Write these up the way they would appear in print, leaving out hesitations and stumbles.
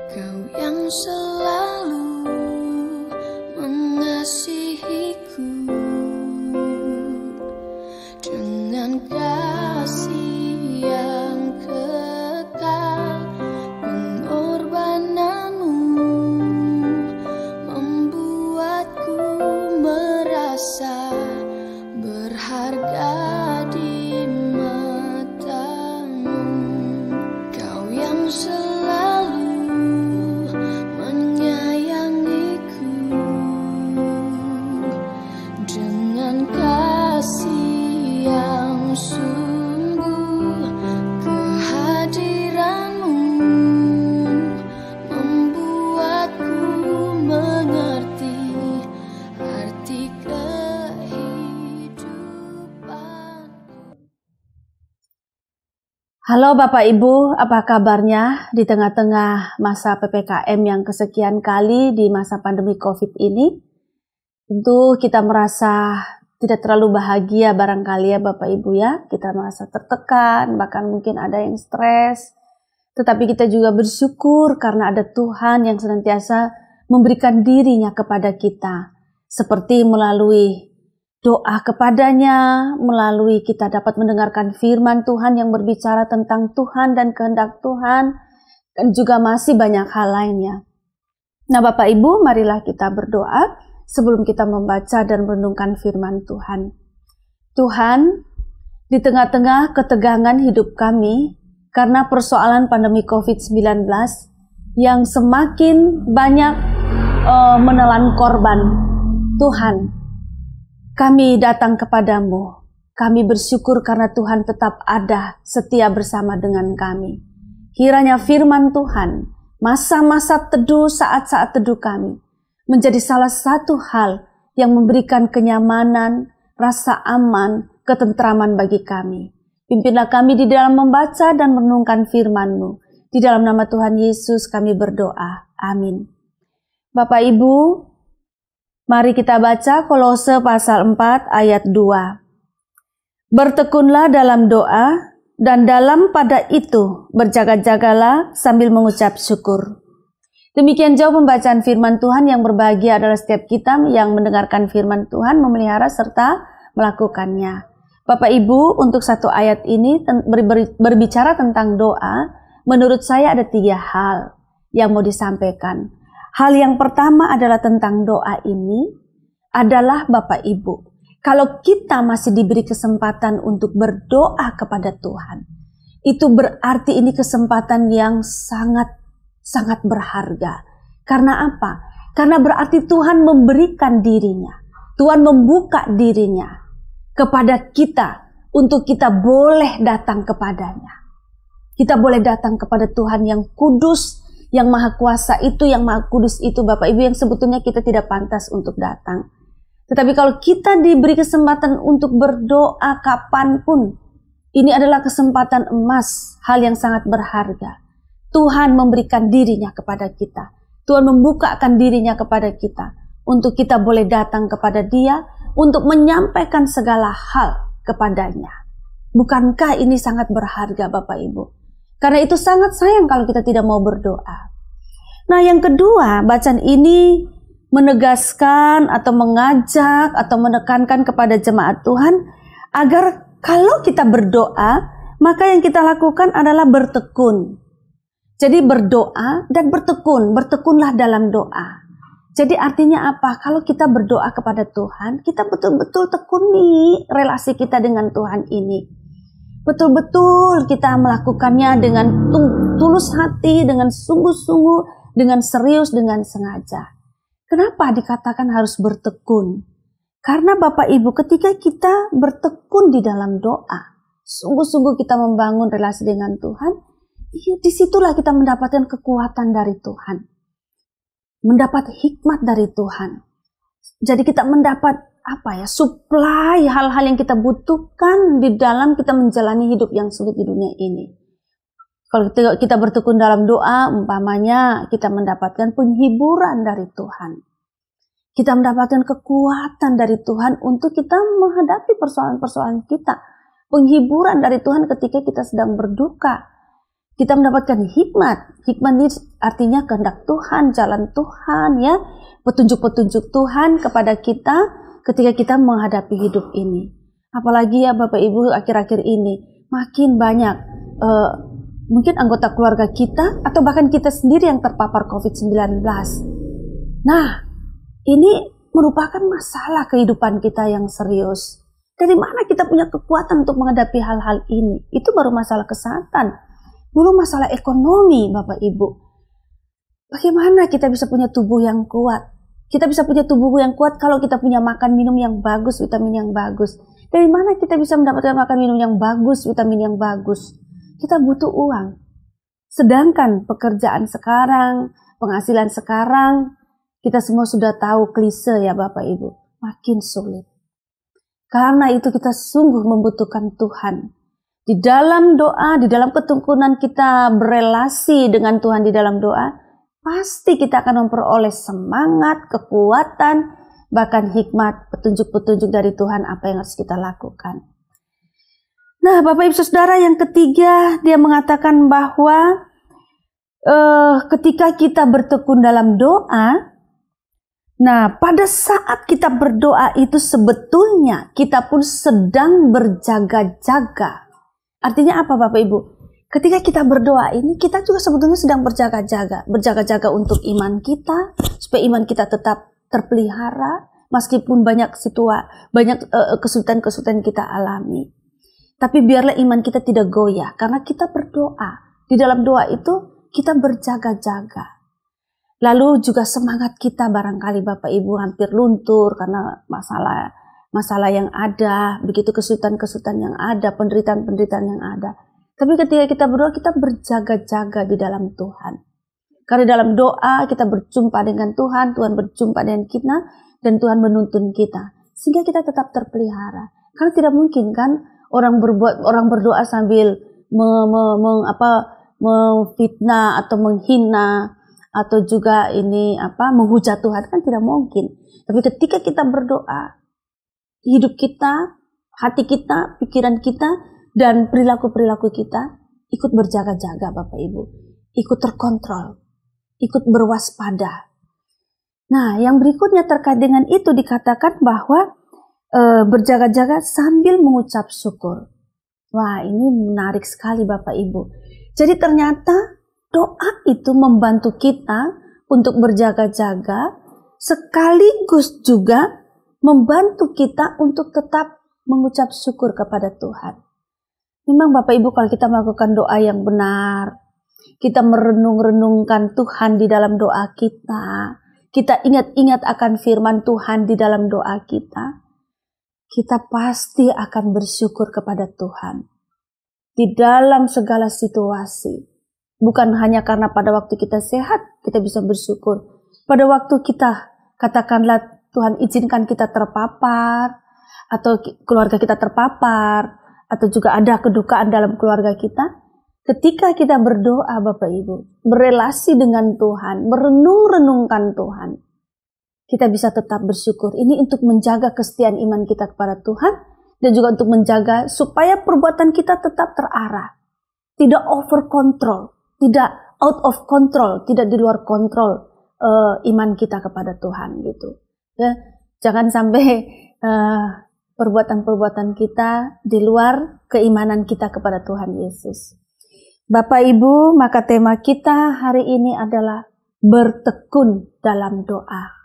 Kau yang selalu mengasihiku dengan kasih yang kekal, pengorbananmu membuatku merasa berharga di matamu. Kau yang selalu menyayangiku dengan kasih yang sungguh, kehadiranmu membuatku mengerti arti kehidupan. Halo Bapak Ibu, apa kabarnya di tengah-tengah masa PPKM yang kesekian kali di masa pandemi COVID ini? Tentu kita merasa tidak terlalu bahagia barangkali ya Bapak Ibu ya. Kita merasa tertekan, bahkan mungkin ada yang stres. Tetapi kita juga bersyukur karena ada Tuhan yang senantiasa memberikan dirinya kepada kita. Seperti melalui doa kepadanya, melalui kita dapat mendengarkan firman Tuhan yang berbicara tentang Tuhan dan kehendak Tuhan, dan juga masih banyak hal lainnya. Nah Bapak Ibu, marilah kita berdoa sebelum kita membaca dan merenungkan firman Tuhan. Tuhan, di tengah-tengah ketegangan hidup kami, karena persoalan pandemi COVID-19 yang semakin banyak menelan korban, Tuhan, kami datang kepadamu. Kami bersyukur karena Tuhan tetap ada setia bersama dengan kami. Kiranya firman Tuhan, masa-masa teduh, saat-saat teduh kami, menjadi salah satu hal yang memberikan kenyamanan, rasa aman, ketentraman bagi kami. Pimpinlah kami di dalam membaca dan merenungkan firman-Mu. Di dalam nama Tuhan Yesus kami berdoa. Amin. Bapak Ibu, mari kita baca Kolose pasal 4 ayat 2. Bertekunlah dalam doa, dan dalam pada itu berjaga-jagalah sambil mengucap syukur. Demikian jauh pembacaan firman Tuhan. Yang berbahagia adalah setiap kita yang mendengarkan firman Tuhan, memelihara serta melakukannya. Bapak Ibu, untuk satu ayat ini berbicara tentang doa, menurut saya ada 3 hal yang mau disampaikan. Hal yang pertama adalah tentang doa ini adalah Bapak Ibu, kalau kita masih diberi kesempatan untuk berdoa kepada Tuhan, itu berarti ini kesempatan yang sangat berharga. Karena apa? Karena berarti Tuhan memberikan dirinya, Tuhan membuka dirinya kepada kita untuk kita boleh datang kepadanya. Kita boleh datang kepada Tuhan yang kudus, yang maha kuasa itu, yang maha kudus itu Bapak Ibu, yang sebetulnya kita tidak pantas untuk datang. Tetapi kalau kita diberi kesempatan untuk berdoa kapanpun, ini adalah kesempatan emas, hal yang sangat berharga. Tuhan memberikan dirinya kepada kita. Tuhan membukakan dirinya kepada kita untuk kita boleh datang kepada Dia, untuk menyampaikan segala hal kepadanya. Bukankah ini sangat berharga Bapak Ibu? Karena itu sangat sayang kalau kita tidak mau berdoa. Nah yang kedua, bacaan ini menegaskan atau mengajak atau menekankan kepada jemaat Tuhan agar kalau kita berdoa, maka yang kita lakukan adalah bertekun. Jadi berdoa dan bertekun, bertekunlah dalam doa. Jadi artinya apa? Kalau kita berdoa kepada Tuhan, kita betul-betul tekuni relasi kita dengan Tuhan ini. Betul-betul kita melakukannya dengan tulus hati, dengan sungguh-sungguh, dengan serius, dengan sengaja. Kenapa dikatakan harus bertekun? Karena Bapak Ibu, ketika kita bertekun di dalam doa, sungguh-sungguh kita membangun relasi dengan Tuhan, disitulah kita mendapatkan kekuatan dari Tuhan. Mendapat hikmat dari Tuhan. Jadi kita mendapat supply hal-hal yang kita butuhkan di dalam kita menjalani hidup yang sulit di dunia ini. Kalau kita bertekun dalam doa, umpamanya kita mendapatkan penghiburan dari Tuhan. Kita mendapatkan kekuatan dari Tuhan untuk kita menghadapi persoalan-persoalan kita. Penghiburan dari Tuhan ketika kita sedang berduka. kita mendapatkan hikmat. Hikmat ini artinya kehendak Tuhan, jalan Tuhan, ya, petunjuk-petunjuk Tuhan kepada kita ketika kita menghadapi hidup ini. Apalagi ya Bapak Ibu, akhir-akhir ini makin banyak mungkin anggota keluarga kita atau bahkan kita sendiri yang terpapar COVID-19. Nah, ini merupakan masalah kehidupan kita yang serius. Dari mana kita punya kekuatan untuk menghadapi hal-hal ini? Itu baru masalah kesehatan, belum masalah ekonomi, Bapak Ibu. Bagaimana kita bisa punya tubuh yang kuat? Kita bisa punya tubuh yang kuat kalau kita punya makan minum yang bagus, vitamin yang bagus. Dari mana kita bisa mendapatkan makan minum yang bagus, vitamin yang bagus? Kita butuh uang. Sedangkan pekerjaan sekarang, penghasilan sekarang, kita semua sudah tahu klise ya Bapak Ibu, makin sulit. Karena itu kita sungguh membutuhkan Tuhan. Di dalam doa, di dalam ketekunan kita berelasi dengan Tuhan di dalam doa, pasti kita akan memperoleh semangat, kekuatan, bahkan hikmat, petunjuk-petunjuk dari Tuhan apa yang harus kita lakukan. Nah, Bapak Ibu Saudara, yang ketiga, dia mengatakan bahwa ketika kita bertekun dalam doa, nah, pada saat kita berdoa itu sebetulnya kita pun sedang berjaga-jaga. Artinya apa Bapak Ibu? Ketika kita berdoa ini, kita juga sebetulnya sedang berjaga-jaga. Berjaga-jaga untuk iman kita, supaya iman kita tetap terpelihara, meskipun banyak kesulitan-kesulitan kita alami. Tapi biarlah iman kita tidak goyah, karena kita berdoa. Di dalam doa itu kita berjaga-jaga. Lalu juga semangat kita barangkali Bapak Ibu hampir luntur karena masalah yang ada, begitu kesulitan-kesulitan yang ada, penderitaan-penderitaan yang ada. Tapi ketika kita berdoa, kita berjaga-jaga di dalam Tuhan. Karena dalam doa kita berjumpa dengan Tuhan, Tuhan berjumpa dengan kita, dan Tuhan menuntun kita. Sehingga kita tetap terpelihara. Karena tidak mungkin kan orang berdoa sambil memfitnah atau menghina, atau juga menghujat Tuhan, kan tidak mungkin. Tapi ketika kita berdoa, hidup kita, hati kita, pikiran kita, dan perilaku-perilaku kita ikut berjaga-jaga Bapak Ibu. Ikut terkontrol, ikut berwaspada. Nah, yang berikutnya terkait dengan itu dikatakan bahwa berjaga-jaga sambil mengucap syukur. Wah, ini menarik sekali Bapak Ibu. Jadi ternyata doa itu membantu kita untuk berjaga-jaga, sekaligus juga membantu kita untuk tetap mengucap syukur kepada Tuhan. Memang Bapak Ibu, kalau kita melakukan doa yang benar, kita merenung-renungkan Tuhan di dalam doa kita, kita ingat-ingat akan firman Tuhan di dalam doa kita pasti akan bersyukur kepada Tuhan. Di dalam segala situasi. Bukan hanya karena pada waktu kita sehat, kita bisa bersyukur. Pada waktu kita, katakanlah Tuhan izinkan kita terpapar, atau keluarga kita terpapar, atau juga ada kedukaan dalam keluarga kita. Ketika kita berdoa Bapak Ibu, berelasi dengan Tuhan, merenung-renungkan Tuhan, kita bisa tetap bersyukur. Ini untuk menjaga kesetiaan iman kita kepada Tuhan, dan juga untuk menjaga supaya perbuatan kita tetap terarah. Tidak over control. Tidak out of control, tidak di luar kontrol iman kita kepada Tuhan gitu. Ya, jangan sampai perbuatan-perbuatan kita di luar keimanan kita kepada Tuhan Yesus. Bapak Ibu, maka tema kita hari ini adalah bertekun dalam doa.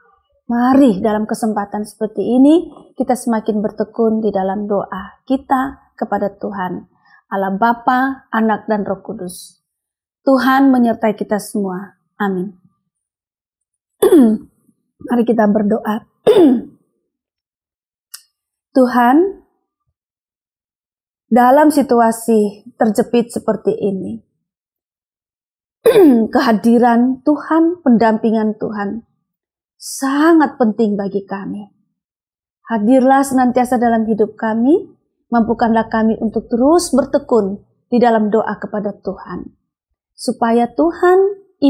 Mari dalam kesempatan seperti ini kita semakin bertekun di dalam doa kita kepada Tuhan, Allah Bapa, Anak dan Roh Kudus. Tuhan menyertai kita semua. Amin. Mari kita berdoa. Tuhan, dalam situasi terjepit seperti ini, kehadiran Tuhan, pendampingan Tuhan, sangat penting bagi kami. Hadirlah senantiasa dalam hidup kami, mampukanlah kami untuk terus bertekun di dalam doa kepada Tuhan. Supaya Tuhan,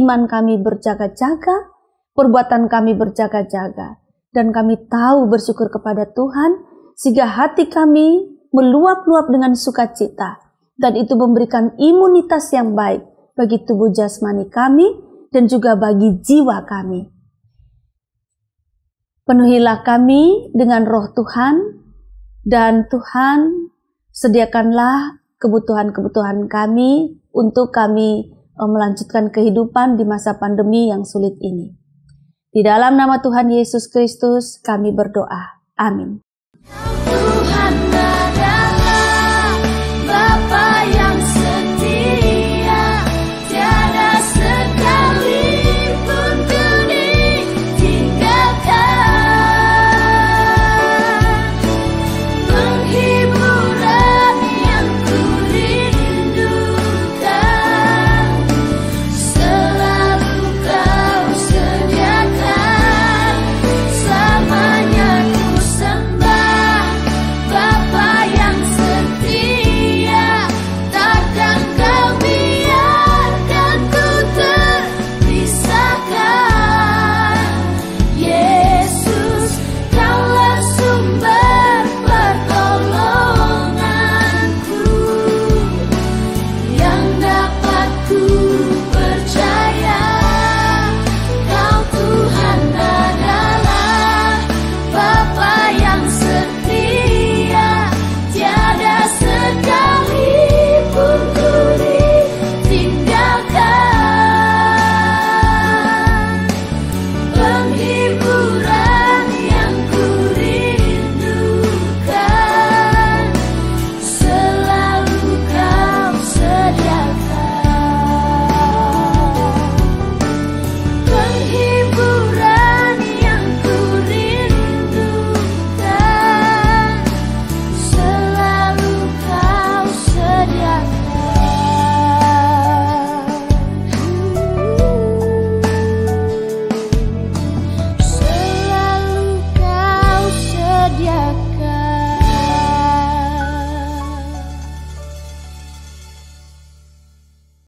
iman kami berjaga-jaga, perbuatan kami berjaga-jaga, dan kami tahu bersyukur kepada Tuhan, sehingga hati kami meluap-luap dengan sukacita, dan itu memberikan imunitas yang baik bagi tubuh jasmani kami dan juga bagi jiwa kami. Penuhilah kami dengan roh Tuhan, dan Tuhan sediakanlah kebutuhan-kebutuhan kami untuk kami melanjutkan kehidupan di masa pandemi yang sulit ini. Di dalam nama Tuhan Yesus Kristus kami berdoa. Amin. Tuhan